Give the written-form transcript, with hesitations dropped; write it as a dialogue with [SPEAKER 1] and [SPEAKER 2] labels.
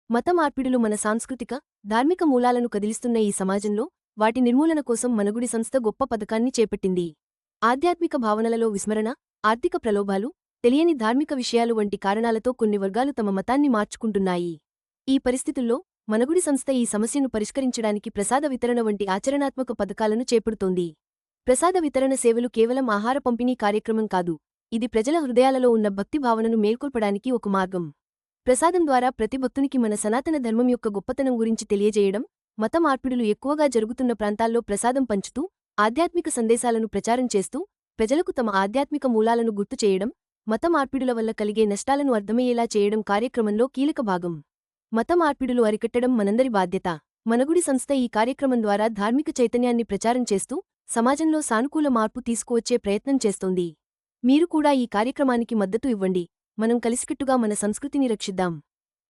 [SPEAKER 1] మత మార్పిడులు మన సాంస్కృతిక, ధార్మిక మూలాలను కదిలిస్తున్న ఈ సమాజంలో వాటి నిర్మూలన కోసం మనగుడి సంస్థ గొప్ప పథకాన్ని చేపట్టింది. ఆధ్యాత్మిక భావనలలో విస్మరణ, ఆర్థిక ప్రలోభాలు, తెలియని ధార్మిక విషయాలు వంటి కారణాలతో కొన్ని వర్గాలు తమ మతాన్ని మార్చుకుంటున్నాయి. ఈ పరిస్థితుల్లో మనగుడి సంస్థ ఈ సమస్యను పరిష్కరించడానికి ప్రసాద వితరణ వంటి ఆచరణాత్మక పథకాలను చేపడుతోంది. ప్రసాద వితరణ సేవలు కేవలం ఆహార పంపిణీ కార్యక్రమం కాదు, ఇది ప్రజల హృదయాలలో ఉన్న భక్తి భావనను మేల్కొల్పడానికి ఒక మార్గం. ప్రసాదం ద్వారా ప్రతి భక్తునికి మన సనాతన ధర్మం యొక్క గొప్పతనం గురించి తెలియజేయడం, మత మార్పిడులు ఎక్కువగా జరుగుతున్న ప్రాంతాల్లో ప్రసాదం పంచుతూ, ఆధ్యాత్మిక సందేశాలను ప్రచారం చేస్తూ, ప్రజలకు తమ ఆధ్యాత్మిక మూలాలను గుర్తు చేయడం, మత మార్పిడుల వల్ల కలిగే నష్టాలను అర్థమయ్యేలా చేయడం కార్యక్రమంలో కీలక భాగం. మత మార్పిడులు అరికట్టడం మనందరి బాధ్యత. మనగుడి సంస్థ ఈ కార్యక్రమం ద్వారా ధార్మిక చైతన్యాన్ని ప్రచారం చేస్తూ, సమాజంలో సానుకూల మార్పు తీసుకువచ్చే ప్రయత్నం చేస్తోంది. మీరు కూడా ఈ కార్యక్రమానికి మద్దతు ఇవ్వండి. మనం కలిసికట్టుగా మన సంస్కృతిని రక్షిద్దాం.